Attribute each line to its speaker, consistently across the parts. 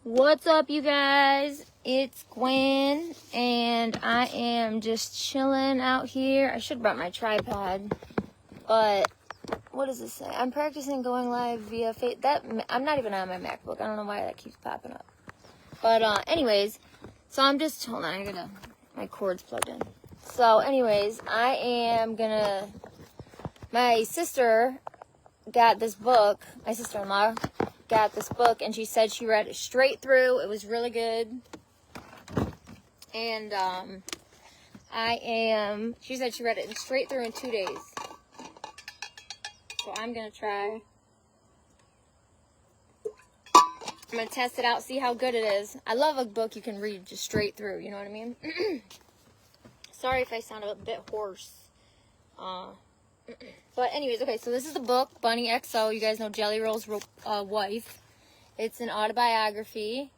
Speaker 1: What's up, you guys? It's Gwen, and I am just chilling out here. I should have brought my tripod, but what does this say? I'm practicing going live via I'm not even on my MacBook. I don't know why that keeps popping up. But anyways, so I'm just hold on. My cord's plugged in. So anyways, my sister got this book. My sister-in-law got this book, and she said she read it straight through. It was really good. And she said she read it straight through in 2 days. So I'm gonna try. I'm gonna test it out, see how good it is. I love a book you can read just straight through, you know what I mean? Sorry if I sound a bit hoarse. But anyways, okay, so this is the book, Bunny XO. You guys know Jelly Roll's wife. It's an autobiography.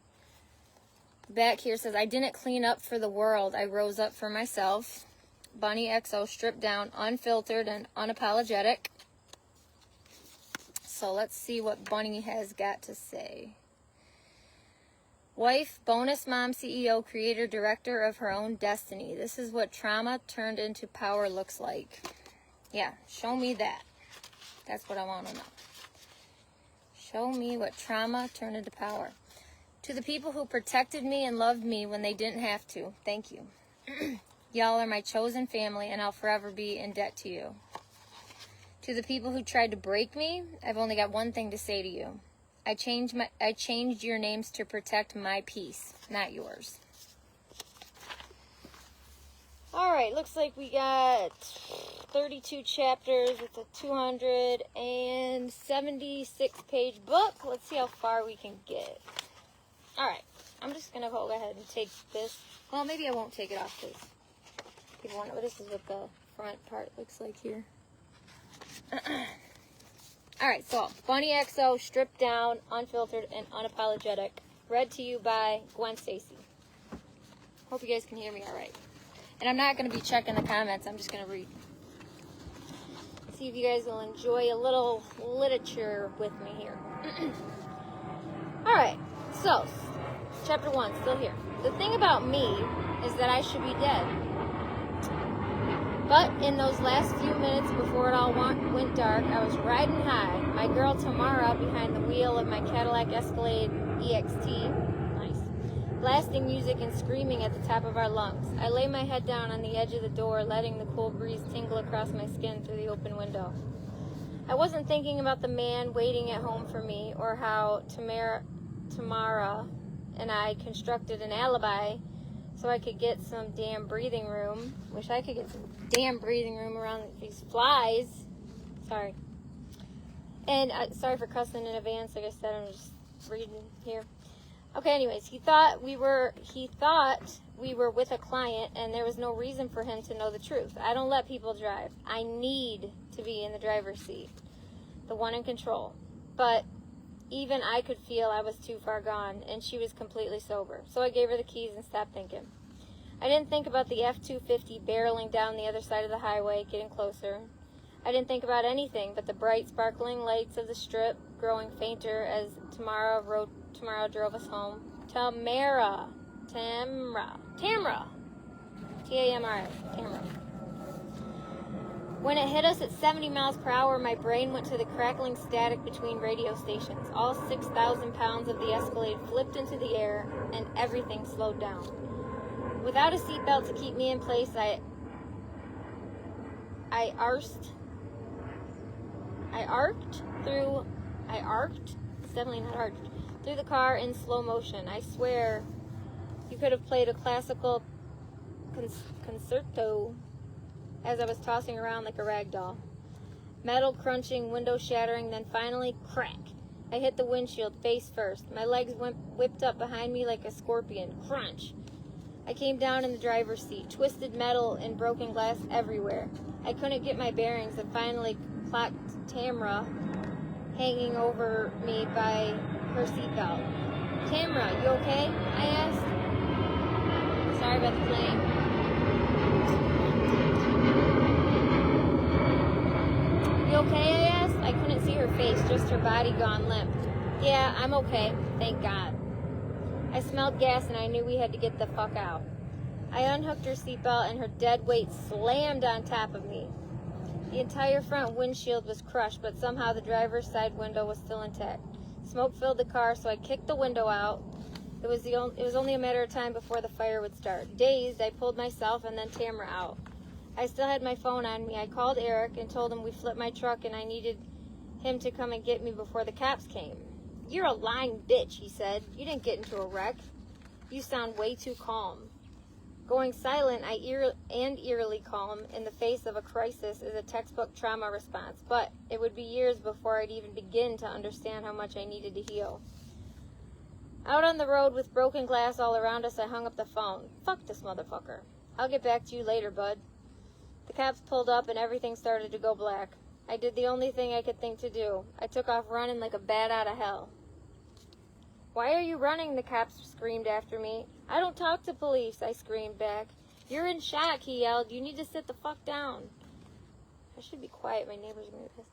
Speaker 1: The back here says, I didn't clean up for the world. I rose up for myself. Bunny XO, stripped down, unfiltered, and unapologetic. So let's see what Bunny has got to say. Wife, bonus mom, CEO, creator, director of her own destiny. This is what trauma turned into power looks like. Yeah, show me that. That's what I want to know. Show me what trauma turned into power. To the people who protected me and loved me when they didn't have to, thank you. Y'all are my chosen family, and I'll forever be in debt to you. To the people who tried to break me, I've only got one thing to say to you. I changed your names to protect my peace, not yours. Alright, looks like we got 32 chapters with a 276 page book. Let's see how far we can get. Alright, I'm just going to go ahead and take this. Well, maybe I won't take it off because people want to know. This is what the front part looks like here. Alright, so Bunny XO, stripped down, unfiltered, and unapologetic. Read to you by Gwen Stacy. Hope you guys can hear me alright. And I'm not going to be checking the comments. I'm just going to read. See if you guys will enjoy a little literature with me here. Alright, so, chapter 1, still here. The thing about me is that I should be dead. But in those last few minutes before it all went dark, I was riding high. My girl Tamara behind the wheel of my Cadillac Escalade EXT. Nice. Blasting music and screaming at the top of our lungs. I lay my head down on the edge of the door, letting the cool breeze tingle across my skin through the open window. I wasn't thinking about the man waiting at home for me, or how Tamara and I constructed an alibi so I could get some damn breathing room. Wish I could get some damn breathing room around these flies. Sorry. And sorry for cussing in advance. Like I said, I'm just reading here. Okay, anyways, he thought we were with a client, and there was no reason for him to know the truth. I don't let people drive. I need to be in the driver's seat, the one in control. But even I could feel I was too far gone, and she was completely sober. So I gave her the keys and stopped thinking. I didn't think about the F-250 barreling down the other side of the highway, getting closer. I didn't think about anything but the bright, sparkling lights of the strip growing fainter as Tamara drove us home. Tamra. T-A-M-R-A. Tamra. When it hit us at 70 miles per hour, my brain went to the crackling static between radio stations. All 6,000 pounds of the Escalade flipped into the air, and everything slowed down. Without a seatbelt to keep me in place, I arced through the car in slow motion. I swear you could have played a classical concerto as I was tossing around like a rag doll. Metal crunching, window shattering, then finally, crack. I hit the windshield face first. My legs whipped up behind me like a scorpion. Crunch. I came down in the driver's seat, twisted metal and broken glass everywhere. I couldn't get my bearings and finally clocked Tamra hanging over me by her seatbelt. Tamra, you okay? I asked. Sorry about the plane. You okay? I asked. I couldn't see her face, just her body gone limp. Yeah, I'm okay. Thank God. I smelled gas and I knew we had to get the fuck out. I unhooked her seatbelt and her dead weight slammed on top of me. The entire front windshield was crushed, but somehow the driver's side window was still intact. Smoke filled the car, so I kicked the window out. It was only a matter of time before the fire would start. Dazed, I pulled myself and then Tamara out. I still had my phone on me. I called Eric and told him we flipped my truck and I needed him to come and get me before the cops came. You're a lying bitch, he said. You didn't get into a wreck. You sound way too calm. Going silent eerily calm in the face of a crisis is a textbook trauma response, but it would be years before I'd even begin to understand how much I needed to heal. Out on the road with broken glass all around us, I hung up the phone. Fuck this motherfucker. I'll get back to you later, bud. The cops pulled up and everything started to go black. I did the only thing I could think to do. I took off running like a bat out of hell. Why are you running? The cops screamed after me. I don't talk to police, I screamed back. You're in shock, he yelled. You need to sit the fuck down. I should be quiet, my neighbors are going to be pissed.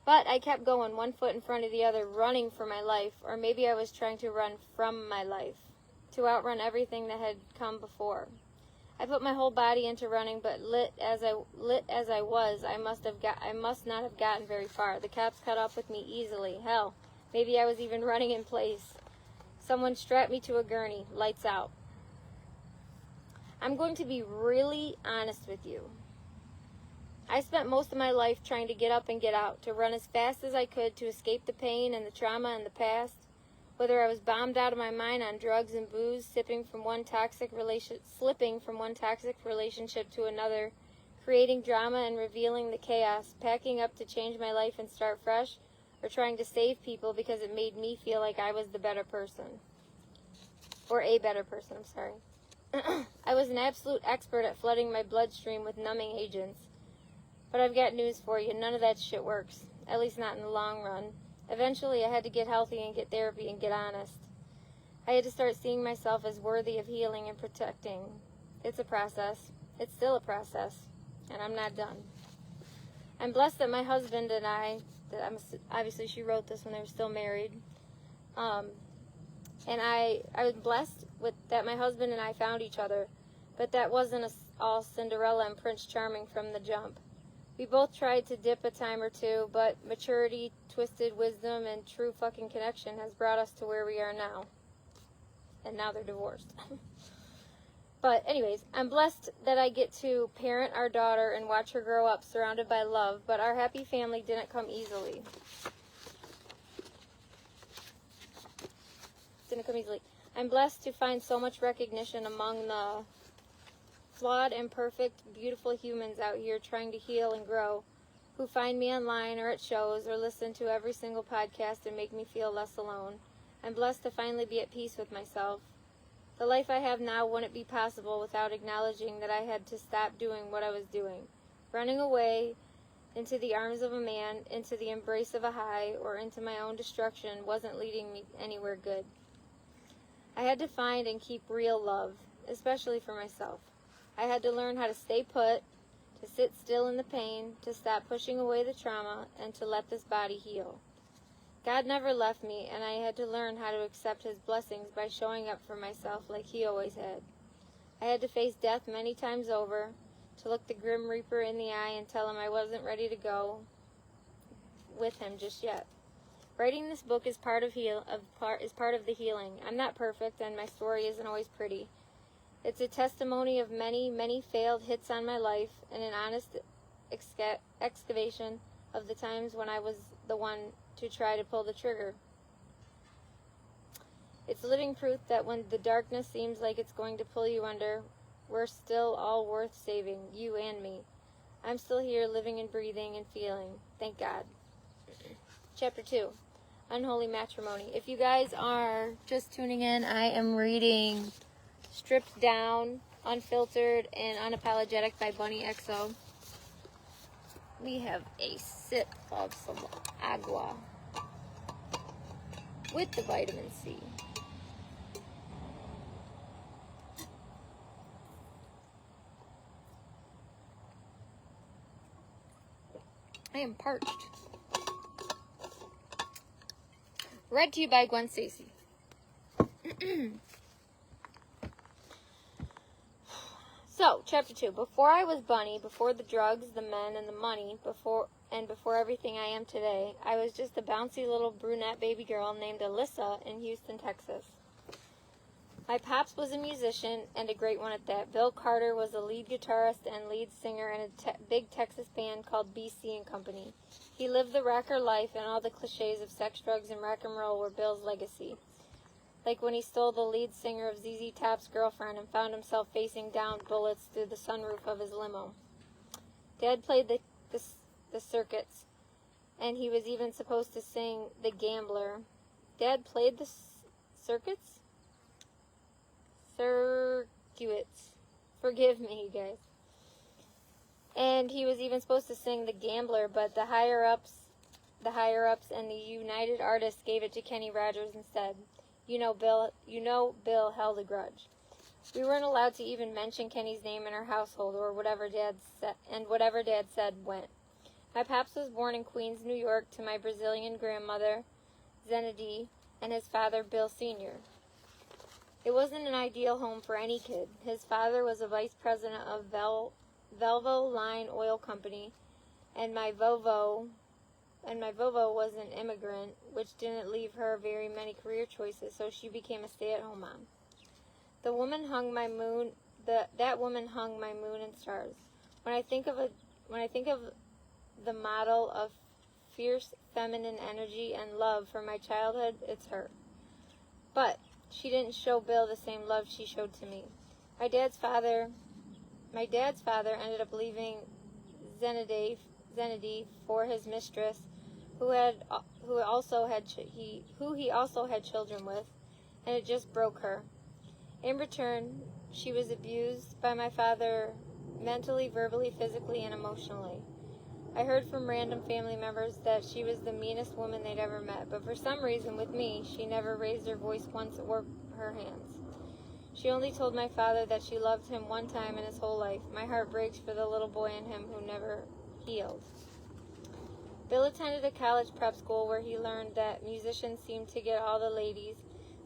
Speaker 1: But I kept going, one foot in front of the other, running for my life. Or maybe I was trying to run from my life, to outrun everything that had come before. I put my whole body into running, but lit as I was, I must not have gotten very far. The cops caught up with me easily. Hell, maybe I was even running in place. Someone strapped me to a gurney. Lights out. I'm going to be really honest with you. I spent most of my life trying to get up and get out, to run as fast as I could to escape the pain and the trauma in the past. Whether I was bombed out of my mind on drugs and booze, slipping from one toxic relationship to another, creating drama and revealing the chaos, packing up to change my life and start fresh, or trying to save people because it made me feel like I was the better person. Or a better person, I'm sorry. I was an absolute expert at flooding my bloodstream with numbing agents. But I've got news for you. None of that shit works. At least not in the long run. Eventually, I had to get healthy and get therapy and get honest. I had to start seeing myself as worthy of healing and protecting. It's a process. It's still a process. And I'm not done. I'm blessed that my husband and obviously she wrote this when they were still married. And I was blessed with that my husband and I found each other. But that wasn't all Cinderella and Prince Charming from the jump. We both tried to dip a time or two, but maturity, twisted wisdom, and true fucking connection has brought us to where we are now. And now they're divorced. But anyways, I'm blessed that I get to parent our daughter and watch her grow up surrounded by love, but our happy family didn't come easily. I'm blessed to find so much recognition among the flawed, imperfect, beautiful humans out here trying to heal and grow, who find me online or at shows or listen to every single podcast and make me feel less alone. I'm blessed to finally be at peace with myself. The life I have now wouldn't be possible without acknowledging that I had to stop doing what I was doing. Running away into the arms of a man, into the embrace of a high, or into my own destruction wasn't leading me anywhere good. I had to find and keep real love, especially for myself. I had to learn how to stay put, to sit still in the pain, to stop pushing away the trauma, and to let this body heal. God never left me, and I had to learn how to accept His blessings by showing up for myself like He always had. I had to face death many times over, to look the Grim Reaper in the eye and tell him I wasn't ready to go with him just yet. Writing this book is part of the healing. I'm not perfect, and my story isn't always pretty. It's a testimony of many, many failed hits on my life and an honest excavation of the times when I was the one to try to pull the trigger. It's living proof that when the darkness seems like it's going to pull you under, we're still all worth saving, you and me. I'm still here living and breathing and feeling. Thank God. Chapter 2, Unholy Matrimony. If you guys are just tuning in, I am reading Stripped Down, Unfiltered, and Unapologetic by Bunny XO. We have a sip of some agua with the vitamin C. I am parched. Read to you by Gwen Stacy. So, chapter 2. Before I was Bunny, before the drugs, the men, and the money, before everything I am today, I was just a bouncy little brunette baby girl named Alyssa in Houston, Texas. My pops was a musician, and a great one at that. Bill Carter was a lead guitarist and lead singer in a big Texas band called BC and Company. He lived the rocker life, and all the cliches of sex, drugs, and rock and roll were Bill's legacy. Like when he stole the lead singer of ZZ Top's girlfriend and found himself facing down bullets through the sunroof of his limo. Dad played the circuits, and he was even supposed to sing The Gambler. Dad played the circuits? Circuits. Forgive me, you guys. And he was even supposed to sing The Gambler, but the higher-ups and the United Artists gave it to Kenny Rogers instead. Bill held a grudge. We weren't allowed to even mention Kenny's name in our household, or whatever Dad said went. My pops was born in Queens, New York, to my Brazilian grandmother, Zenedy, and his father, Bill Sr. It wasn't an ideal home for any kid. His father was a vice president of Velvo Line Oil Company, and my Vovo was an immigrant, which didn't leave her very many career choices, so she became a stay-at-home mom. That woman hung my moon and stars. When I think of the model of fierce feminine energy and love for my childhood, it's her. But she didn't show Bill the same love she showed to me. My dad's father ended up leaving Zenedy for his mistress, who he also had children with, and it just broke her. In return, she was abused by my father mentally, verbally, physically, and emotionally. I heard from random family members that she was the meanest woman they'd ever met, but for some reason with me, she never raised her voice once or her hands. She only told my father that she loved him one time in his whole life. My heart breaks for the little boy in him who never healed. Bill attended a college prep school where he learned that musicians seemed to get all the ladies,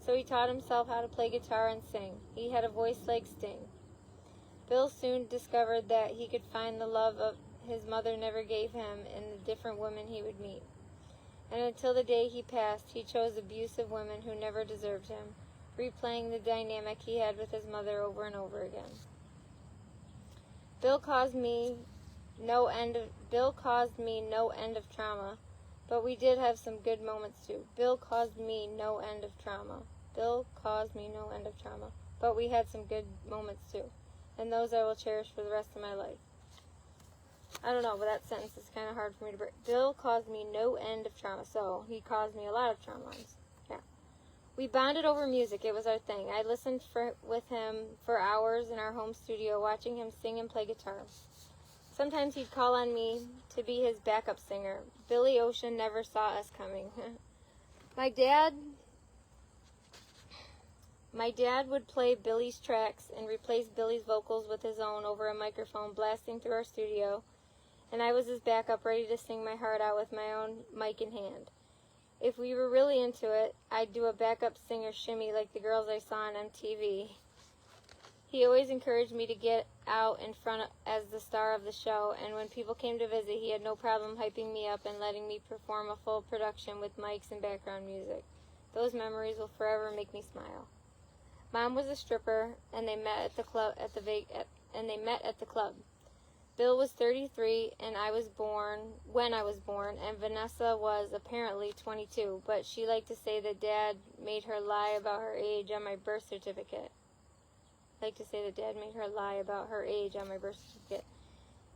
Speaker 1: so he taught himself how to play guitar and sing. He had a voice like Sting. Bill soon discovered that he could find the love of his mother never gave him in the different women he would meet. And until the day he passed, he chose abusive women who never deserved him, replaying the dynamic he had with his mother over and over again. Bill caused me no end of trauma, but we did have some good moments too. Bill caused me no end of trauma, but we had some good moments too, and those I will cherish for the rest of my life. I don't know, but that sentence is kind of hard for me to break. Bill caused me no end of trauma, so he caused me a lot of traumas. Yeah. We bonded over music. It was our thing. I listened with him for hours in our home studio, watching him sing and play guitar. Sometimes he'd call on me to be his backup singer. Billy Ocean never saw us coming. My dad would play Billy's tracks and replace Billy's vocals with his own over a microphone blasting through our studio, and I was his backup, ready to sing my heart out with my own mic in hand. If we were really into it, I'd do a backup singer shimmy like the girls I saw on MTV. He always encouraged me to get out in front as the star of the show, and when people came to visit, he had no problem hyping me up and letting me perform a full production with mics and background music. Those memories will forever make me smile. Mom was a stripper, and they met at the club Bill was 33 and when I was born, and Vanessa was apparently 22, but she liked to say that Dad made her lie about her age on my birth certificate.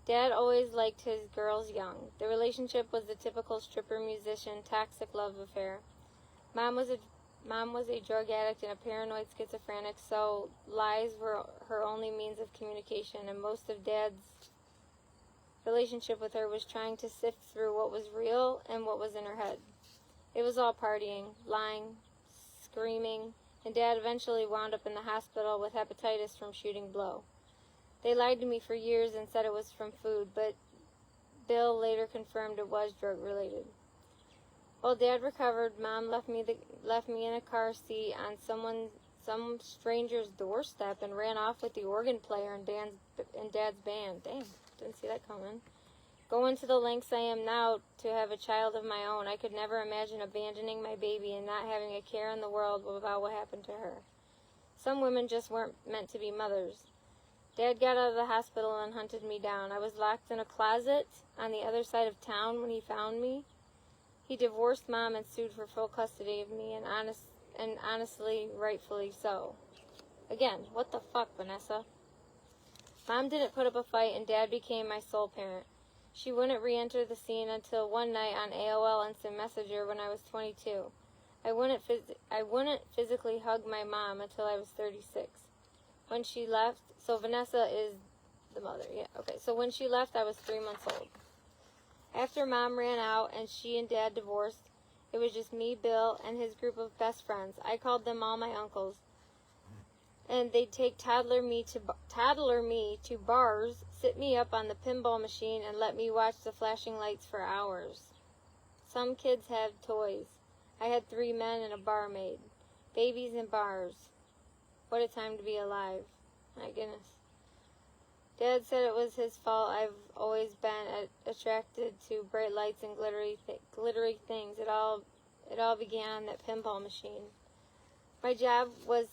Speaker 1: Dad always liked his girls young. The relationship was the typical stripper-musician toxic love affair. Mom was a drug addict and a paranoid schizophrenic, so lies were her only means of communication, and most of Dad's relationship with her was trying to sift through what was real and what was in her head. It was all partying, lying, screaming, and Dad eventually wound up in the hospital with hepatitis from shooting blow. They lied to me for years and said it was from food, but Bill later confirmed it was drug-related. While Dad recovered, Mom left me in a car seat on some stranger's doorstep and ran off with the organ player and Dad's band. Dang, didn't see that coming. Going to the lengths I am now to have a child of my own, I could never imagine abandoning my baby and not having a care in the world about what happened to her. Some women just weren't meant to be mothers. Dad got out of the hospital and hunted me down. I was locked in a closet on the other side of town when he found me. He divorced Mom and sued for full custody of me, and honestly, rightfully so. Again, what the fuck, Vanessa? Mom didn't put up a fight, and Dad became my sole parent. She wouldn't re-enter the scene until one night on AOL Instant Messenger when I was 22. I wouldn't physically hug my mom until I was 36. When she left, so Vanessa is the mother, yeah, okay. So when she left, I was 3 months old. After Mom ran out and she and Dad divorced, it was just me, Bill, and his group of best friends. I called them all my uncles. And they'd take toddler me to bars, sit me up on the pinball machine, and let me watch the flashing lights for hours. Some kids have toys. I had 3 men and a barmaid. Babies and bars. What a time to be alive. My goodness. Dad said it was his fault. I've always been attracted to bright lights and glittery things. It all began on that pinball machine. My job was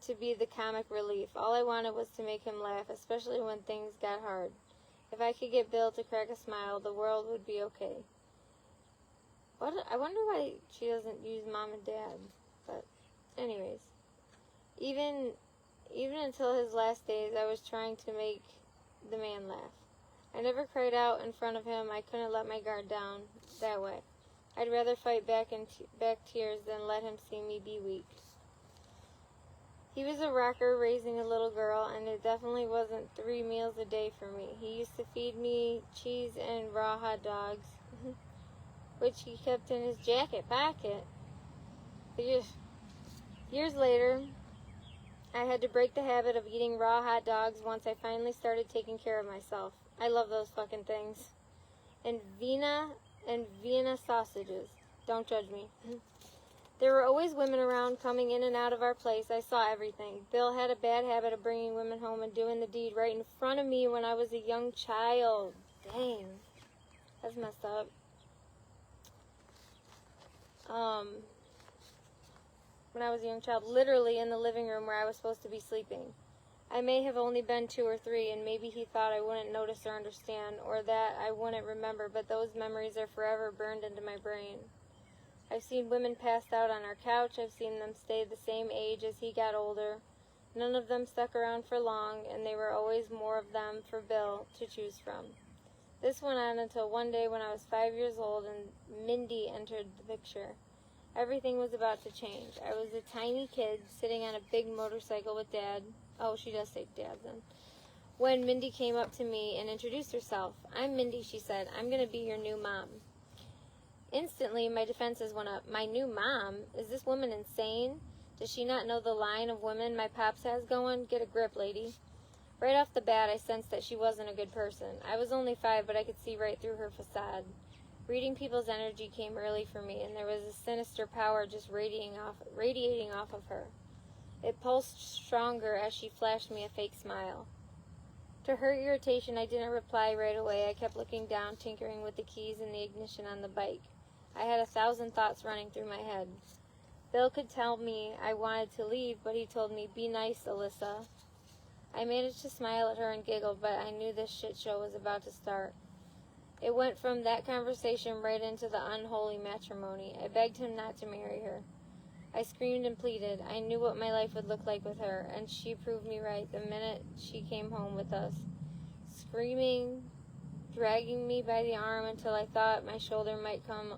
Speaker 1: to be the comic relief. All I wanted was to make him laugh, especially when things got hard. If I could get Bill to crack a smile, the world would be okay. I wonder why she doesn't use Mom and Dad. But anyways, even until his last days, I was trying to make the man laugh. I never cried out in front of him. I couldn't let my guard down that way. I'd rather fight back tears than let him see me be weak. He was a rocker raising a little girl, and it definitely wasn't 3 meals a day for me. He used to feed me cheese and raw hot dogs, which he kept in his jacket pocket. Years later, I had to break the habit of eating raw hot dogs once I finally started taking care of myself. I love those fucking things. And Vienna sausages. Don't judge me. There were always women around coming in and out of our place. I saw everything. Bill had a bad habit of bringing women home and doing the deed right in front of me when I was a young child. Dang. That's messed up. When I was a young child, literally in the living room where I was supposed to be sleeping. I may have only been 2 or 3, and maybe he thought I wouldn't notice or understand, or that I wouldn't remember, but those memories are forever burned into my brain. I've seen women passed out on our couch. I've seen them stay the same age as he got older. None of them stuck around for long, and there were always more of them for Bill to choose from. This went on until one day when I was 5 years old and Mindy entered the picture. Everything was about to change. I was a tiny kid sitting on a big motorcycle with Dad. Oh, she does say Dad then. When Mindy came up to me and introduced herself. "I'm Mindy," she said. "I'm going to be your new mom." Instantly, my defenses went up. My new mom? Is this woman insane? Does she not know the line of women my pops has going? Get a grip, lady. Right off the bat, I sensed that she wasn't a good person. I was only 5, but I could see right through her facade. Reading people's energy came early for me, and there was a sinister power just radiating off of her. It pulsed stronger as she flashed me a fake smile. To her irritation, I didn't reply right away. I kept looking down, tinkering with the keys and the ignition on the bike. I had 1,000 thoughts running through my head. Bill could tell me I wanted to leave, but he told me, "Be nice, Alyssa." I managed to smile at her and giggle, but I knew this shit show was about to start. It went from that conversation right into the unholy matrimony. I begged him not to marry her. I screamed and pleaded. I knew what my life would look like with her, and she proved me right the minute she came home with us. Screaming, dragging me by the arm until I thought my shoulder might come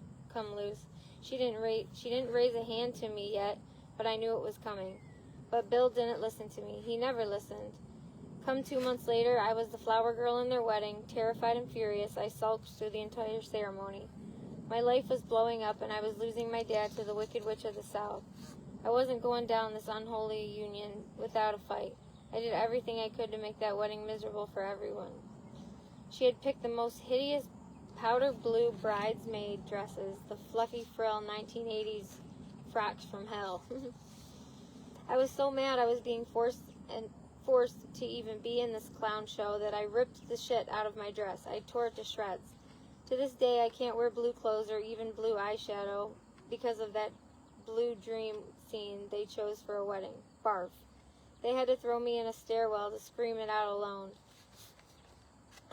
Speaker 1: loose. She didn't raise a hand to me yet, but I knew it was coming. But Bill didn't listen to me. He never listened. Come 2 months later, I was the flower girl in their wedding. Terrified and furious, I sulked through the entire ceremony. My life was blowing up, and I was losing my dad to the Wicked Witch of the South. I wasn't going down this unholy union without a fight. I did everything I could to make that wedding miserable for everyone. She had picked the most hideous powder blue bridesmaid dresses, the fluffy frill 1980s frocks from hell. I was so mad I was being forced to even be in this clown show that I ripped the shit out of my dress. I tore it to shreds. To this day, I can't wear blue clothes or even blue eyeshadow because of that blue dream scene they chose for a wedding. Barf. They had to throw me in a stairwell to scream it out alone.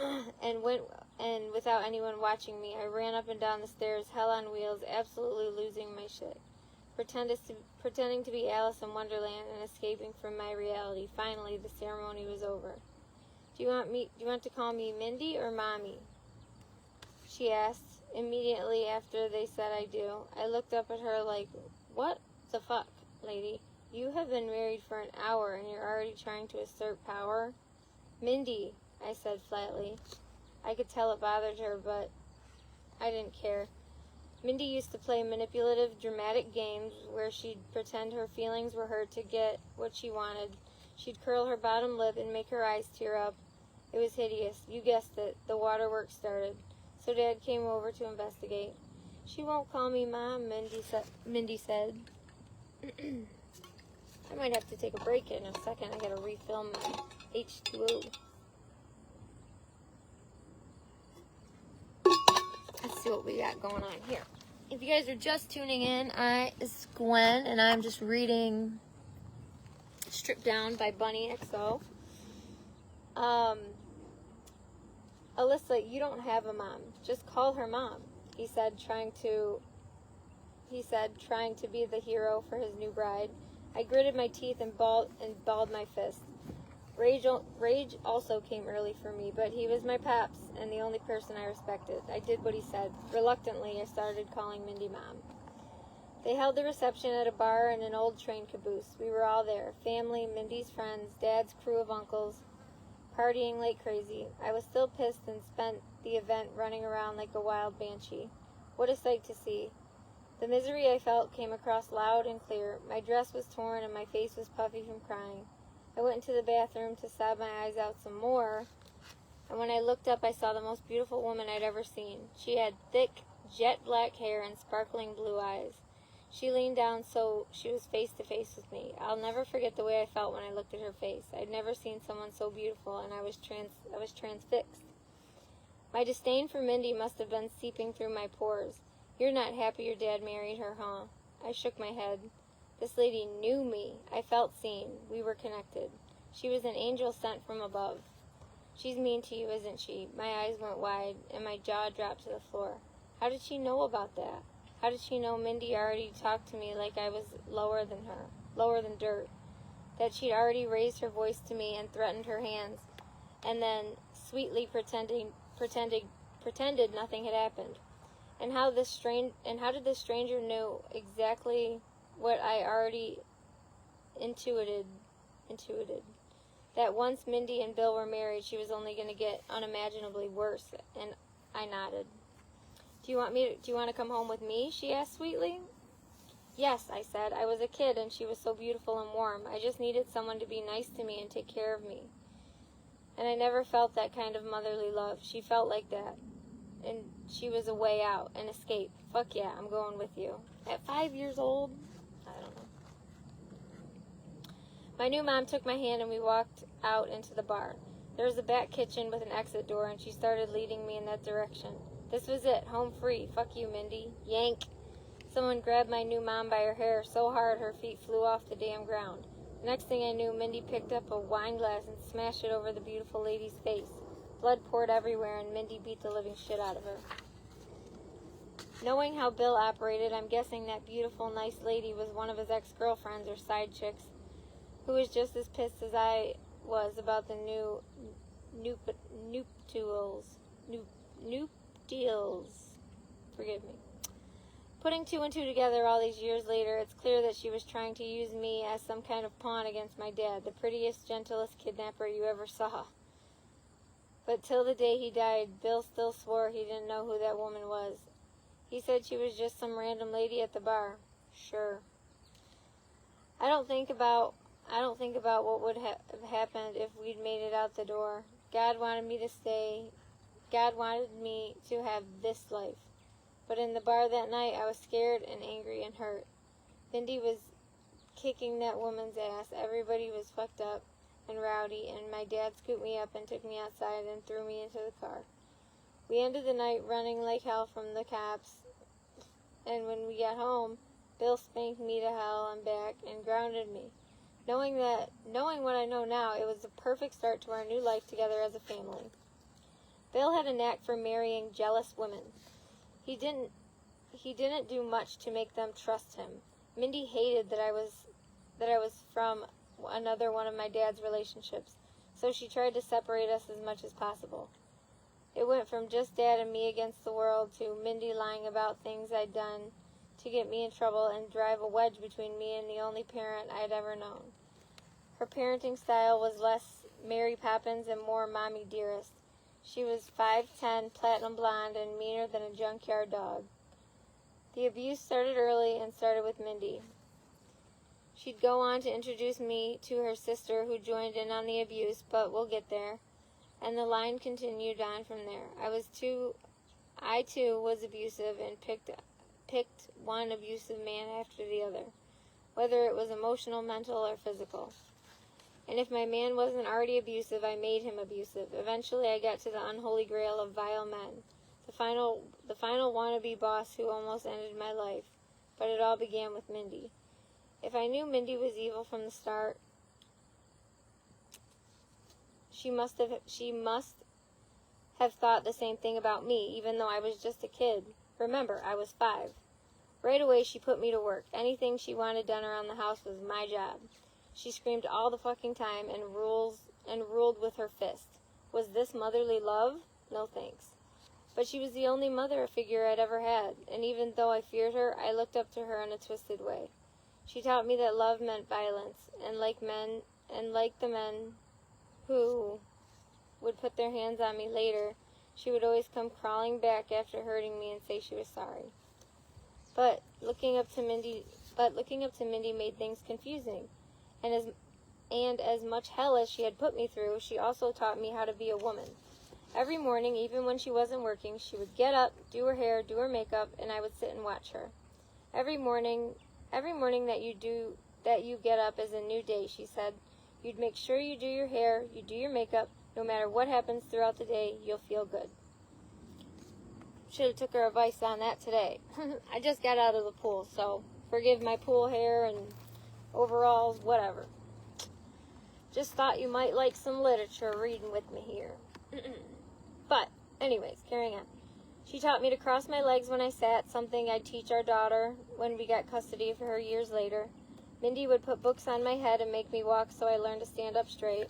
Speaker 1: And without anyone watching me, I ran up and down the stairs, hell on wheels, absolutely losing my shit. Pretending to be Alice in Wonderland and escaping from my reality. Finally, the ceremony was over. Do you want to call me Mindy or Mommy? She asked, immediately after they said I do. I looked up at her like, what the fuck, lady? You have been married for an hour and you're already trying to assert power? Mindy, I said flatly. I could tell it bothered her, but I didn't care. Mindy used to play manipulative, dramatic games where she'd pretend her feelings were hurt to get what she wanted. She'd curl her bottom lip and make her eyes tear up. It was hideous. You guessed it. The waterworks started. So Dad came over to investigate. She won't call me Mom, Mindy said. I might have to take a break in a second. I gotta refill my H2O. Let's see what we got going on here. If you guys are just tuning in, it's Gwen, and I'm just reading Stripped Down by Bunny XO. Alyssa, you don't have a mom. Just call her Mom, he said, trying to be the hero for his new bride. I gritted my teeth and balled my fist. Rage also came early for me, but he was my paps and the only person I respected. I did what he said. Reluctantly, I started calling Mindy Mom. They held the reception at a bar in an old train caboose. We were all there. Family, Mindy's friends, Dad's crew of uncles, partying like crazy. I was still pissed and spent the event running around like a wild banshee. What a sight to see. The misery I felt came across loud and clear. My dress was torn and my face was puffy from crying. I went into the bathroom to sob my eyes out some more, and when I looked up, I saw the most beautiful woman I'd ever seen. She had thick, jet black hair and sparkling blue eyes. She leaned down so she was face to face with me. I'll never forget the way I felt when I looked at her face. I'd never seen someone so beautiful, and I was transfixed. My disdain for Mindy must have been seeping through my pores. You're not happy your dad married her, huh? I shook my head. This lady knew me. I felt seen. We were connected. She was an angel sent from above. She's mean to you, isn't she? My eyes went wide, and my jaw dropped to the floor. How did she know about that? How did she know Mindy already talked to me like I was lower than her, lower than dirt? That she'd already raised her voice to me and threatened her hands, and then sweetly pretended nothing had happened? And how did this stranger know exactly what I already intuited? That once Mindy and Bill were married, she was only going to get unimaginably worse. And I nodded. Do you want to come home with me? She asked sweetly. Yes, I said. I was a kid and she was so beautiful and warm. I just needed someone to be nice to me and take care of me. And I never felt that kind of motherly love. She felt like that. And she was a way out, an escape. Fuck yeah, I'm going with you. At 5 years old? I don't know. My new mom took my hand and we walked out into the bar. There was a back kitchen with an exit door and she started leading me in that direction. This was it, home free. Fuck you, Mindy. Yank. Someone grabbed my new mom by her hair so hard her feet flew off the damn ground. The next thing I knew, Mindy picked up a wine glass and smashed it over the beautiful lady's face. Blood poured everywhere and Mindy beat the living shit out of her. Knowing how Bill operated, I'm guessing that beautiful, nice lady was one of his ex-girlfriends or side chicks who was just as pissed as I was about the nuptials. Forgive me. Putting two and two together all these years later, it's clear that she was trying to use me as some kind of pawn against my dad, the prettiest, gentlest kidnapper you ever saw. But till the day he died, Bill still swore he didn't know who that woman was. He said she was just some random lady at the bar. Sure. I don't think about what would have happened if we'd made it out the door. God wanted me to stay. God wanted me to have this life. But in the bar that night, I was scared and angry and hurt. Mindy was kicking that woman's ass. Everybody was fucked up and rowdy, and my dad scooped me up and took me outside and threw me into the car. We ended the night running like hell from the cops, and when we got home, Bill spanked me to hell and back and grounded me. Knowing what I know now, it was the perfect start to our new life together as a family. Bill had a knack for marrying jealous women. He didn't do much to make them trust him. Mindy hated that I was from another one of my dad's relationships, so she tried to separate us as much as possible. It went from just Dad and me against the world to Mindy lying about things I'd done to get me in trouble and drive a wedge between me and the only parent I'd ever known. Her parenting style was less Mary Poppins and more Mommy Dearest. She was 5'10", platinum blonde, and meaner than a junkyard dog. The abuse started early and started with Mindy. She'd go on to introduce me to her sister, who joined in on the abuse, but we'll get there. And the line continued on from there. I too was abusive and picked one abusive man after the other, whether it was emotional, mental, or physical. And if my man wasn't already abusive, I made him abusive. Eventually, I got to the unholy grail of vile men, the final wannabe boss who almost ended my life. But it all began with Mindy. If I knew Mindy was evil from the start, she must have thought the same thing about me, even though I was just a kid. Remember, I was 5. Right away, she put me to work. Anything she wanted done around the house was my job. She screamed all the fucking time and ruled with her fist. Was this motherly love? No thanks. But she was the only mother figure I'd ever had, and even though I feared her, I looked up to her in a twisted way. She taught me that love meant violence, and like the men who would put their hands on me later, she would always come crawling back after hurting me and say she was sorry. But looking up to Mindy made things confusing. And as much hell as she had put me through, she also taught me how to be a woman. Every morning, even when she wasn't working, she would get up, do her hair, do her makeup, and I would sit and watch her. Every morning that you get up is a new day, she said. You'd make sure you do your hair, you do your makeup. No matter what happens throughout the day, you'll feel good. Should have took her advice on that today. I just got out of the pool, so forgive my pool hair and overalls, whatever. Just thought you might like some literature reading with me here. But, anyways, carrying on. She taught me to cross my legs when I sat, something I'd teach our daughter when we got custody of her years later. Mindy would put books on my head and make me walk, so I learned to stand up straight.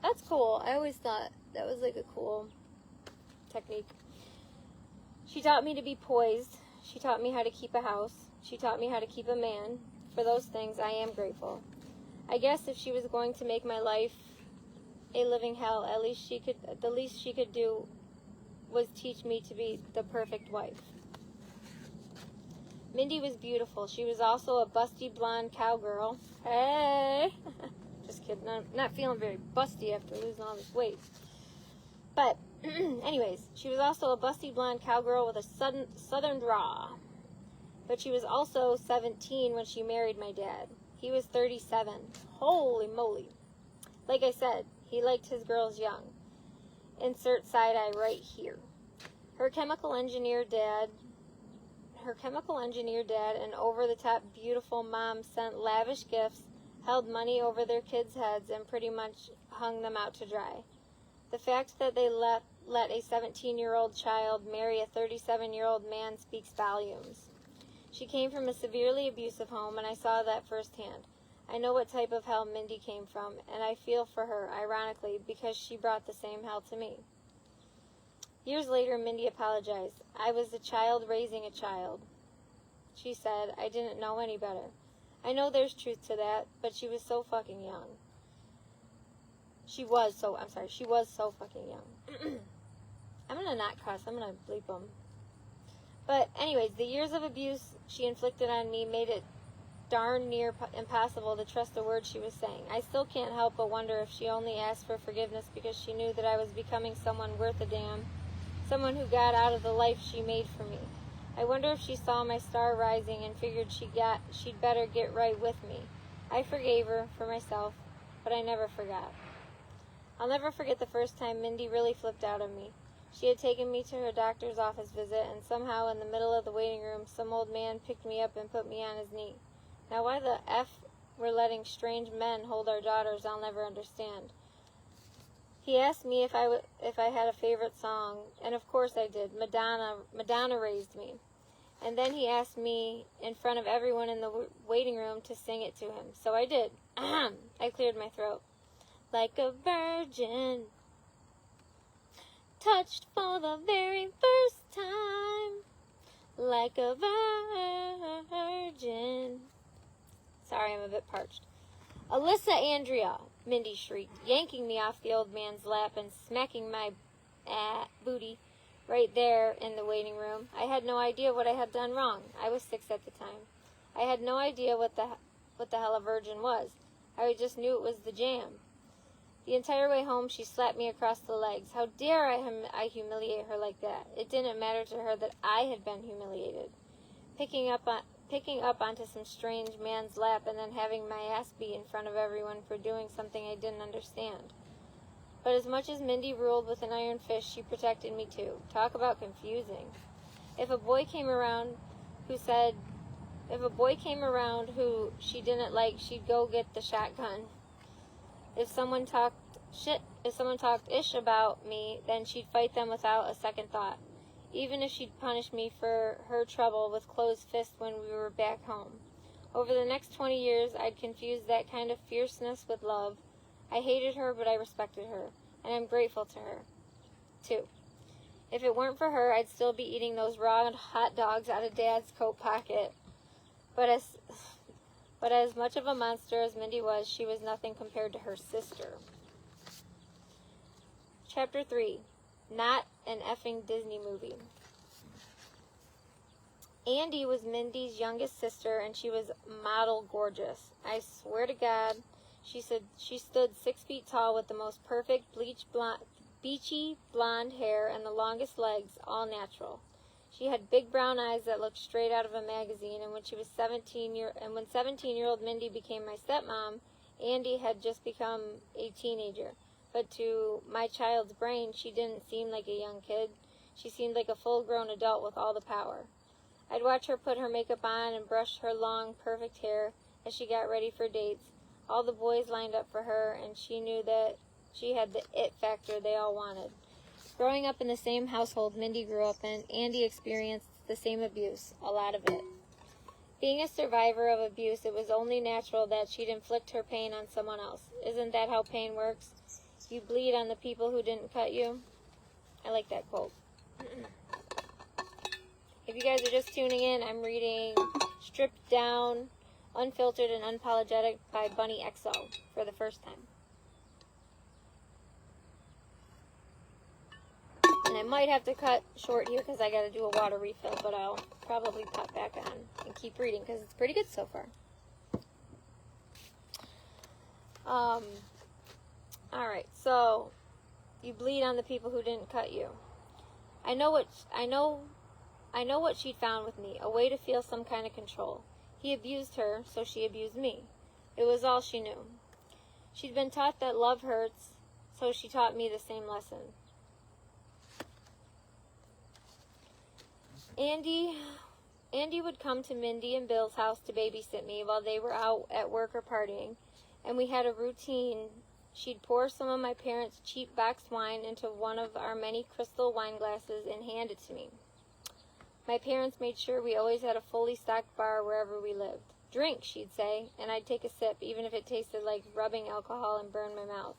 Speaker 1: That's cool. I always thought that was like a cool technique. She taught me to be poised. She taught me how to keep a house. She taught me how to keep a man. For those things, I am grateful. I guess if she was going to make my life a living hell, the least she could do was teach me to be the perfect wife. Mindy was beautiful. She was also a busty blonde cowgirl. Hey! Just kidding. I'm not feeling very busty after losing all this weight. But, anyways, she was also a busty blonde cowgirl with a southern draw. But she was also 17 when she married my dad. He was 37. Holy moly. Like I said, he liked his girls young. Insert side eye right here. Her chemical engineer dad and over-the-top beautiful mom sent lavish gifts, held money over their kids' heads, and pretty much hung them out to dry. The fact that they let a 17-year-old child marry a 37-year-old man speaks volumes. She came from a severely abusive home, and I saw that firsthand. I know what type of hell Mindy came from, and I feel for her, ironically, because she brought the same hell to me. Years later, Mindy apologized. I was a child raising a child. She said, I didn't know any better. I know there's truth to that, but she was so fucking young. She was so fucking young. I'm gonna not cuss, I'm gonna bleep them. But anyways, the years of abuse she inflicted on me made it darn near impossible to trust a word she was saying. I still can't help but wonder if she only asked for forgiveness because she knew that I was becoming someone worth a damn, someone who got out of the life she made for me. I wonder if she saw my star rising and figured she'd better get right with me. I forgave her for myself, but I never forgot. I'll never forget the first time Mindy really flipped out on me. She had taken me to her doctor's office visit, and somehow in the middle of the waiting room, some old man picked me up and put me on his knee. Now why the F we're letting strange men hold our daughters, I'll never understand. He asked me if I had a favorite song, and of course I did. Madonna Raised Me. And then he asked me in front of everyone in the waiting room to sing it to him. So I did. I cleared my throat. Like a virgin, touched for the very first time. Like a virgin. Sorry, I'm a bit parched. Alyssa Andrea, Mindy shrieked, yanking me off the old man's lap and smacking my booty right there in the waiting room. I had no idea what I had done wrong. I was 6 at the time. I had no idea what the hell a virgin was. I just knew it was the jam. The entire way home, she slapped me across the legs. How dare I humiliate her like that? It didn't matter to her that I had been humiliated. Picking up onto some strange man's lap and then having my ass beat in front of everyone for doing something I didn't understand. But as much as Mindy ruled with an iron fist, she protected me too. Talk about confusing. If a boy came around who she didn't like, she'd go get the shotgun. If someone talked ish about me, then she'd fight them without a second thought, even if she'd punish me for her trouble with closed fists when we were back home. Over the next 20 years, I'd confused that kind of fierceness with love. I hated her, but I respected her, and I'm grateful to her, too. If it weren't for her, I'd still be eating those raw hot dogs out of Dad's coat pocket. But as much of a monster as Mindy was, she was nothing compared to her sister. Chapter 3. Not an effing Disney movie. Andy was Mindy's youngest sister, and she was model gorgeous. I swear to God, she stood 6 feet tall with the most perfect beachy blonde hair and the longest legs, all natural. She had big brown eyes that looked straight out of a magazine, and when 17-year-old Mindy became my stepmom, Andy had just become a teenager. But to my child's brain, she didn't seem like a young kid. She seemed like a full-grown adult with all the power. I'd watch her put her makeup on and brush her long, perfect hair as she got ready for dates. All the boys lined up for her, and she knew that she had the it factor they all wanted. Growing up in the same household Mindy grew up in, Andy experienced the same abuse, a lot of it. Being a survivor of abuse, it was only natural that she'd inflict her pain on someone else. Isn't that how pain works? You bleed on the people who didn't cut you. I like that quote. If you guys are just tuning in, I'm reading Stripped Down, Unfiltered and Unapologetic by Bunny XO for the first time. And I might have to cut short here because I got to do a water refill, but I'll probably pop back on and keep reading because it's pretty good so far. Alright, so you bleed on the people who didn't cut you. I know what she'd found with me, a way to feel some kind of control. He abused her, so she abused me. It was all she knew. She'd been taught that love hurts, so she taught me the same lesson. Andy would come to Mindy and Bill's house to babysit me while they were out at work or partying, and we had a routine. She'd pour some of my parents' cheap boxed wine into one of our many crystal wine glasses and hand it to me. My parents made sure we always had a fully stocked bar wherever we lived. Drink, she'd say, and I'd take a sip, even if it tasted like rubbing alcohol and burned my mouth,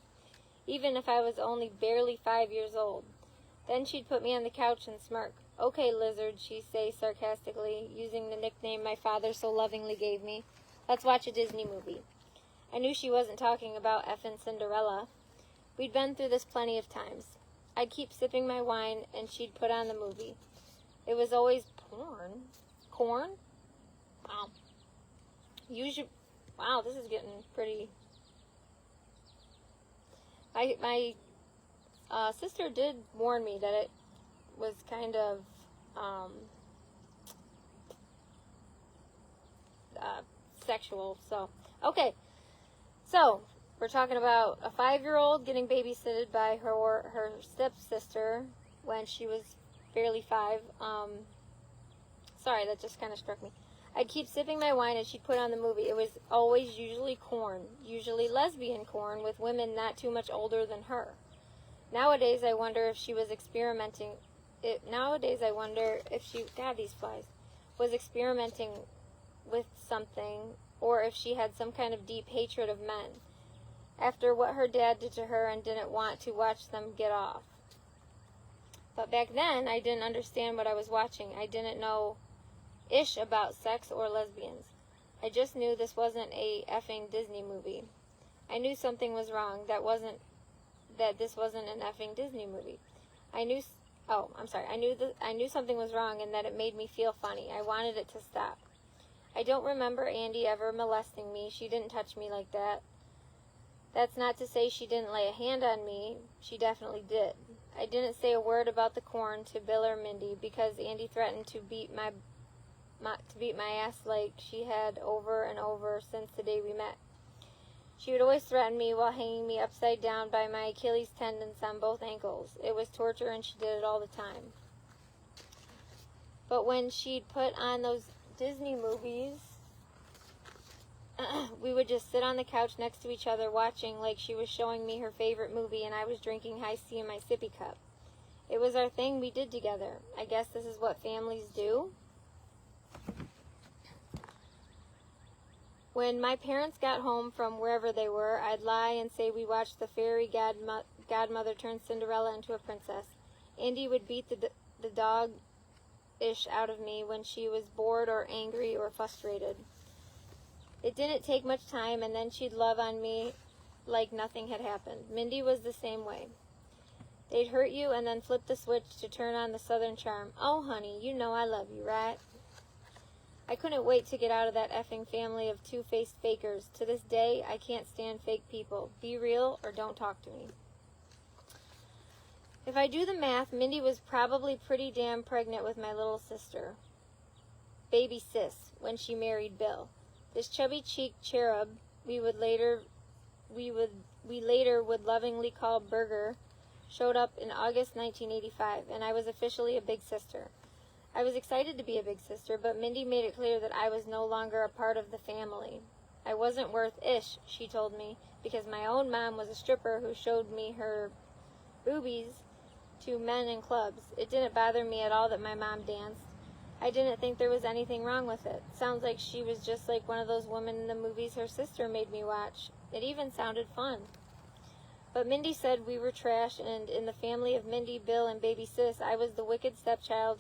Speaker 1: even if I was only barely 5 years old. Then she'd put me on the couch and smirk. Okay, lizard, she'd say sarcastically, using the nickname my father so lovingly gave me. Let's watch a Disney movie. I knew she wasn't talking about effin' Cinderella. We'd been through this plenty of times. I'd keep sipping my wine, and she'd put on the movie. It was always porn. Corn? Wow. usually, wow, this is getting pretty. My sister did warn me that it was kind of sexual. So, okay. So, we're talking about a 5-year-old getting babysitted by her stepsister when she was barely 5. Sorry, that just kind of struck me. I'd keep sipping my wine and she'd put on the movie. It was always usually corn, usually lesbian corn, with women not too much older than her. Nowadays, I wonder if she was experimenting. God, these flies, was experimenting with something, or if she had some kind of deep hatred of men, after what her dad did to her and didn't want to watch them get off. But back then, I didn't understand what I was watching. I didn't know ish about sex or lesbians. I just knew this wasn't a effing Disney movie. I knew something was wrong. That this wasn't an effing Disney movie. I knew something was wrong and that it made me feel funny. I wanted it to stop. I don't remember Andy ever molesting me. She didn't touch me like that. That's not to say she didn't lay a hand on me. She definitely did. I didn't say a word about the corn to Bill or Mindy because Andy threatened to beat my ass like she had over and over since the day we met. She would always threaten me while hanging me upside down by my Achilles tendons on both ankles. It was torture and she did it all the time. But when she'd put on those Disney movies, we would just sit on the couch next to each other watching like she was showing me her favorite movie and I was drinking high C in my sippy cup. It was our thing we did together. I guess this is what families do. When my parents got home from wherever they were, I'd lie and say we watched the fairy godmother turn Cinderella into a princess. Andy would beat the dog-ish out of me when she was bored or angry or frustrated. It didn't take much time, and then she'd love on me like nothing had happened. Mindy was the same way. They'd hurt you and then flip the switch to turn on the southern charm. Oh, honey, you know I love you, right? I couldn't wait to get out of that effing family of two-faced fakers. To this day, I can't stand fake people. Be real or don't talk to me. If I do the math, Mindy was probably pretty damn pregnant with my little sister, baby sis, when she married Bill. This chubby-cheeked cherub we later would lovingly call Burger showed up in August 1985, and I was officially a big sister. I was excited to be a big sister, but Mindy made it clear that I was no longer a part of the family. I wasn't worth ish, she told me, because my own mom was a stripper who showed me her boobies to men in clubs. It didn't bother me at all that my mom danced. I didn't think there was anything wrong with it. Sounds like she was just like one of those women in the movies her sister made me watch. It even sounded fun. But Mindy said we were trash, and in the family of Mindy, Bill, and baby sis, I was the wicked stepchild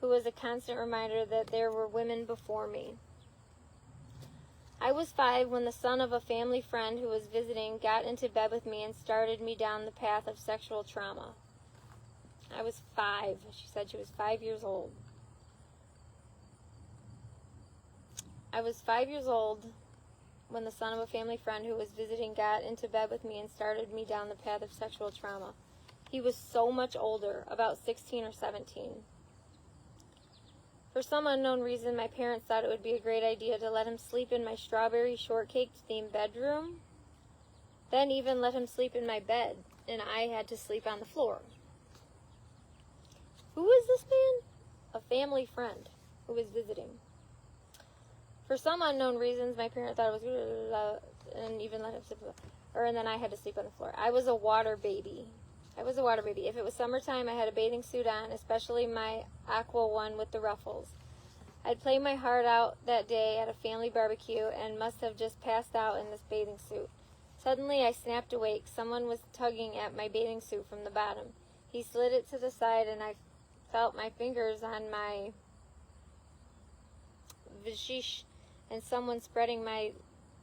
Speaker 1: who was a constant reminder that there were women before me. I was 5 when the son of a family friend who was visiting got into bed with me and started me down the path of sexual trauma. I was 5. She said she was 5 years old. I was 5 years old when the son of a family friend who was visiting got into bed with me and started me down the path of sexual trauma. He was so much older, about 16 or 17. For some unknown reason, my parents thought it would be a great idea to let him sleep in my strawberry shortcake-themed bedroom, then even let him sleep in my bed, and I had to sleep on the floor. Who is this man? A family friend who was visiting. For some unknown reasons, my parents thought it was and even let him sleep on the floor, and then I had to sleep on the floor. I was a water baby. If it was summertime, I had a bathing suit on, especially my aqua one with the ruffles. I'd play my heart out that day at a family barbecue and must have just passed out in this bathing suit. Suddenly, I snapped awake. Someone was tugging at my bathing suit from the bottom. He slid it to the side, and I felt my fingers on my vishish and someone spreading my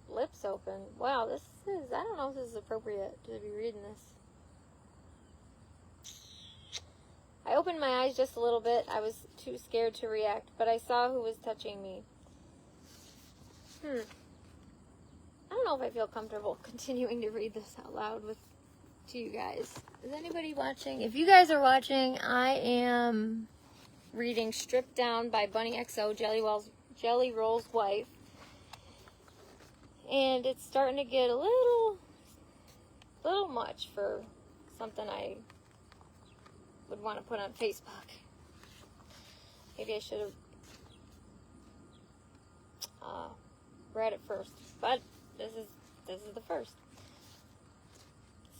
Speaker 1: lips open. Wow, I don't know if this is appropriate to be reading this. I opened my eyes just a little bit. I was too scared to react, but I saw who was touching me. I don't know if I feel comfortable continuing to read this out loud to you guys. Is anybody watching? If you guys are watching, I am reading Stripped Down by Bunny XO, Jelly Roll's wife. And it's starting to get a little much for something I would want to put on Facebook. Maybe I should have read it first, but this is the first.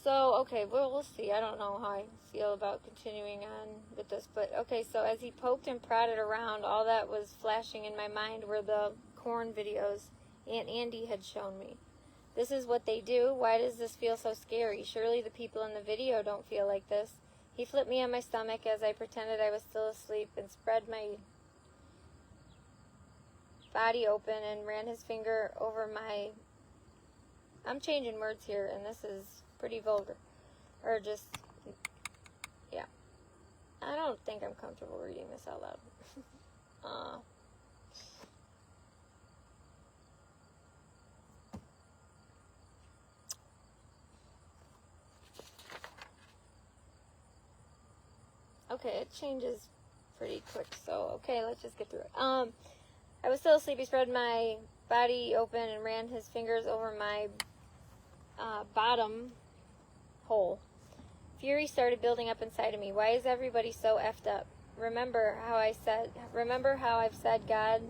Speaker 1: So, okay, well, we'll see. I don't know how I feel about continuing on with this, but okay, so as he poked and prodded around, all that was flashing in my mind were the corn videos Aunt Andy had shown me. This is what they do? Why does this feel so scary? Surely the people in the video don't feel like this. He flipped me on my stomach as I pretended I was still asleep and spread my body open and ran his finger over my... I'm changing words here, and this is pretty vulgar. Or just... yeah. I don't think I'm comfortable reading this out loud. Okay, it changes pretty quick, so okay, let's just get through it. I was still asleep. He spread my body open and ran his fingers over my bottom hole. Fury started building up inside of me. Why is everybody so effed up? Remember how I've said God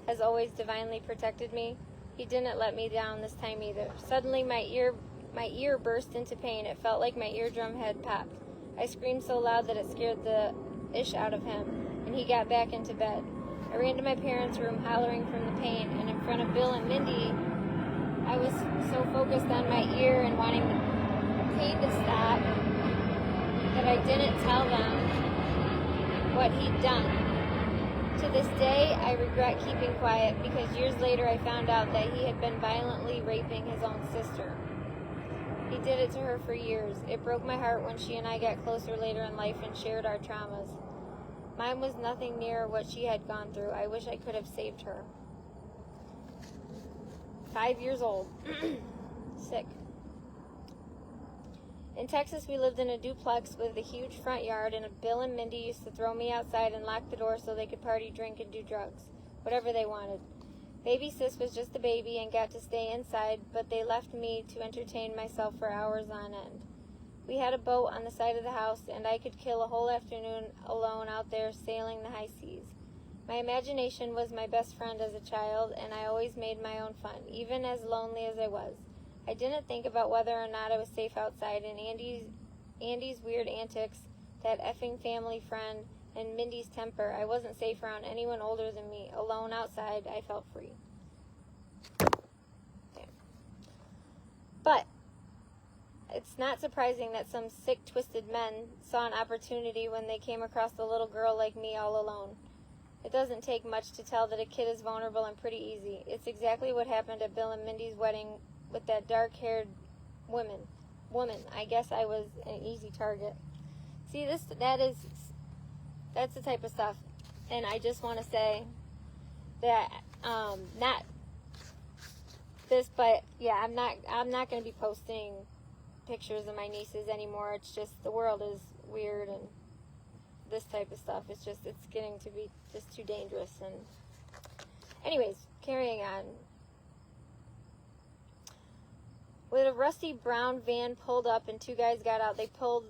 Speaker 1: has always divinely protected me? He didn't let me down this time either. Suddenly my ear burst into pain. It felt like my eardrum had popped. I screamed so loud that it scared the ish out of him, and he got back into bed. I ran to my parents' room hollering from the pain, and in front of Bill and Mindy, I was so focused on my ear and wanting the pain to stop that I didn't tell them what he'd done. To this day, I regret keeping quiet because years later I found out that he had been violently raping his own sister. He did it to her for years. It broke my heart when she and I got closer later in life and shared our traumas. Mine was nothing near what she had gone through. I wish I could have saved her. 5 years old. Sick. In Texas, we lived in a duplex with a huge front yard, and Bill and Mindy used to throw me outside and lock the door so they could party, drink, and do drugs. Whatever they wanted. Baby sis was just a baby and got to stay inside, but they left me to entertain myself for hours on end. We had a boat on the side of the house, and I could kill a whole afternoon alone out there sailing the high seas. My imagination was my best friend as a child, and I always made my own fun, even as lonely as I was. I didn't think about whether or not I was safe outside, and Andy's weird antics, that effing family friend, and Mindy's temper. I wasn't safe around anyone older than me. Alone outside, I felt free. Okay. But it's not surprising that some sick, twisted men saw an opportunity when they came across a little girl like me all alone. It doesn't take much to tell that a kid is vulnerable and pretty easy. It's exactly what happened at Bill and Mindy's wedding with that dark-haired woman. I guess I was an easy target. See, that's the type of stuff, and I just want to say that not this, but yeah, I'm not going to be posting pictures of my nieces anymore. It's just the world is weird, and this type of stuff it's getting to be just too dangerous. And anyways, carrying on. With a rusty brown van pulled up and two guys got out, they pulled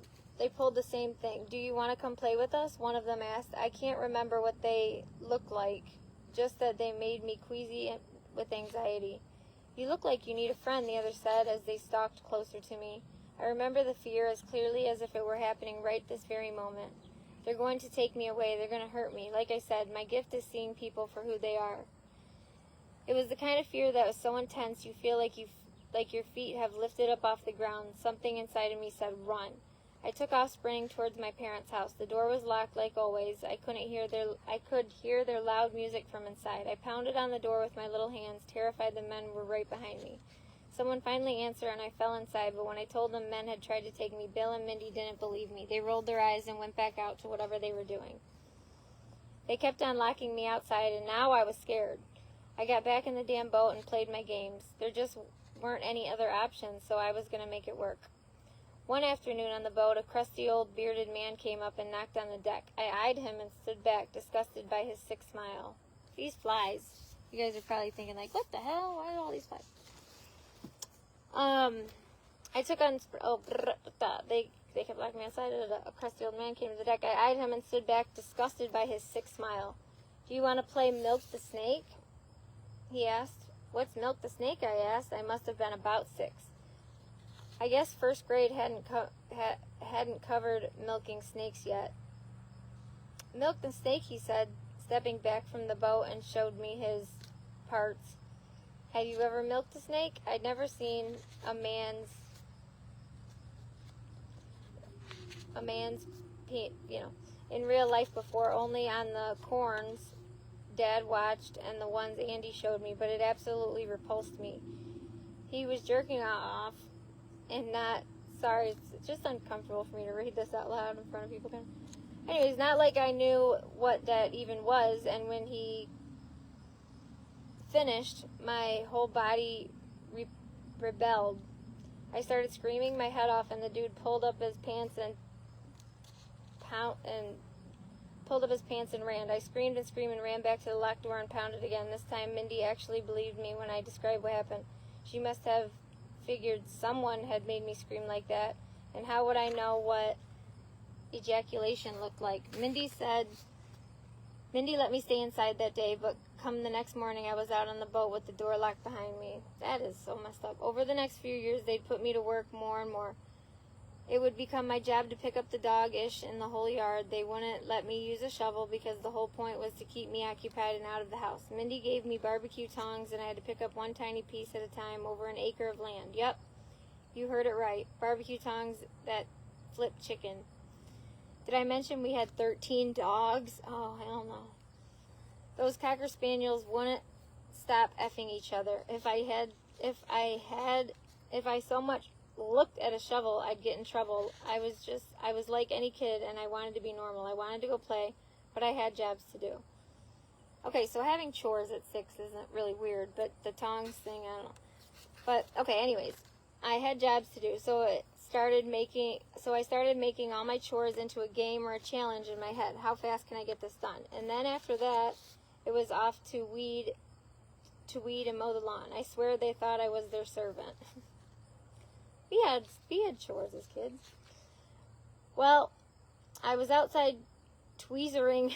Speaker 1: the same thing. Do you want to come play with us? One of them asked. I can't remember what they looked like, just that they made me queasy with anxiety. You look like you need a friend, the other said as they stalked closer to me. I remember the fear as clearly as if it were happening right this very moment. They're going to take me away. They're going to hurt me. Like I said, my gift is seeing people for who they are. It was the kind of fear that was so intense you feel like your feet have lifted up off the ground. Something inside of me said, run. I took off sprinting towards my parents' house. The door was locked like always. I could hear their loud music from inside. I pounded on the door with my little hands, terrified the men were right behind me. Someone finally answered and I fell inside, but when I told them men had tried to take me, Bill and Mindy didn't believe me. They rolled their eyes and went back out to whatever they were doing. They kept on locking me outside, and now I was scared. I got back in the damn boat and played my games. There just weren't any other options, so I was going to make it work. One afternoon on the boat, a crusty old bearded man came up and knocked on the deck. I eyed him and stood back, disgusted by his sick smile. These flies. You guys are probably thinking, like, what the hell? Why are all these flies? I took on... They kept locking me outside. A crusty old man came to the deck. I eyed him and stood back, disgusted by his sick smile. Do you want to play Milk the Snake? He asked. What's Milk the Snake? I asked. I must have been about 6. I guess first grade hadn't covered milking snakes yet. Milk the snake, he said, stepping back from the boat and showed me his parts. Have you ever milked a snake? I'd never seen a man's, in real life before, only on the corns Dad watched and the ones Andy showed me, but it absolutely repulsed me. He was jerking off and not, sorry, it's just uncomfortable for me to read this out loud in front of people. Anyways, not like I knew what that even was, and when he finished, my whole body rebelled. I started screaming my head off, and the dude pulled up his pants and ran. I screamed and screamed and ran back to the locked door and pounded again. This time, Mindy actually believed me when I described what happened. She must have figured someone had made me scream like that, and how would I know what ejaculation looked like? Mindy let me stay inside that day, but come the next morning I was out on the boat with the door locked behind me. That is so messed up. Over the next few years, they'd put me to work more and more. It would become my job to pick up the dog-ish in the whole yard. They wouldn't let me use a shovel because the whole point was to keep me occupied and out of the house. Mindy gave me barbecue tongs, and I had to pick up one tiny piece at a time over an acre of land. Yep, you heard it right. Barbecue tongs that flip chicken. Did I mention we had 13 dogs? Oh, hell no. Those Cocker Spaniels wouldn't stop effing each other. If I so much looked at a shovel, I'd get in trouble. I was like any kid, and I wanted to be normal. I wanted to go play, but I had jobs to do. Okay, so having chores at 6 isn't really weird, but the tongs thing, I don't know. But, okay, anyways, I had jobs to do, so I started making all my chores into a game or a challenge in my head. How fast can I get this done? And then after that, it was off to weed and mow the lawn. I swear they thought I was their servant. We had chores as kids. Well, I was outside tweezering,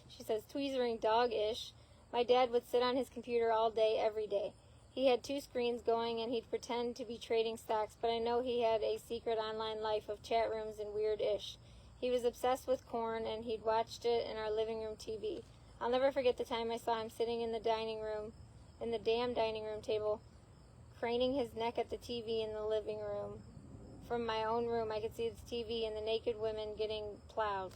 Speaker 1: she says, tweezering dog-ish. My dad would sit on his computer all day, every day. He had 2 screens going, and he'd pretend to be trading stocks, but I know he had a secret online life of chat rooms and weird-ish. He was obsessed with corn, and he'd watched it in our living room TV. I'll never forget the time I saw him sitting in the damn dining room table, craning his neck at the TV in the living room. From my own room, I could see the TV and the naked women getting plowed.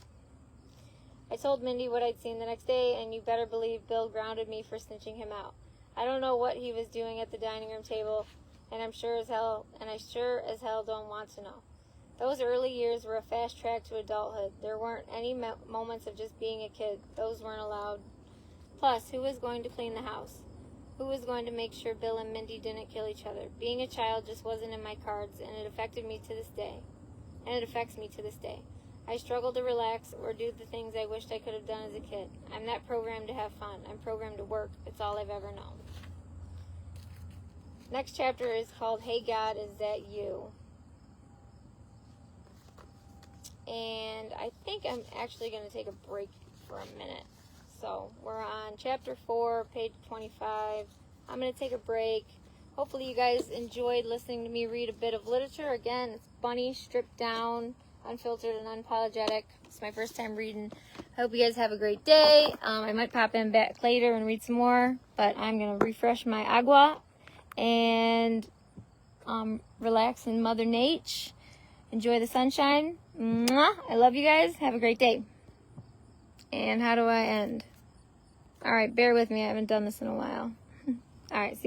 Speaker 1: I told Mindy what I'd seen the next day, and you better believe Bill grounded me for snitching him out. I don't know what he was doing at the dining room table, and I sure as hell don't want to know. Those early years were a fast track to adulthood. There weren't any moments of just being a kid. Those weren't allowed. Plus, who was going to clean the house? Who was going to make sure Bill and Mindy didn't kill each other? Being a child just wasn't in my cards, and it affected me to this day. And it affects me to this day. I struggle to relax or do the things I wished I could have done as a kid. I'm not programmed to have fun. I'm programmed to work. It's all I've ever known. Next chapter is called Hey God, Is That You? And I think I'm actually going to take a break for a minute. So we're on chapter 4, page 25. I'm going to take a break. Hopefully you guys enjoyed listening to me read a bit of literature. Again, it's funny, stripped down, unfiltered, and unapologetic. It's my first time reading. I hope you guys have a great day. I might pop in back later and read some more, but I'm going to refresh my agua and relax in Mother Nature. Enjoy the sunshine. Mwah. I love you guys. Have a great day. And how do I end? All right, bear with me. I haven't done this in a while. All right, see you.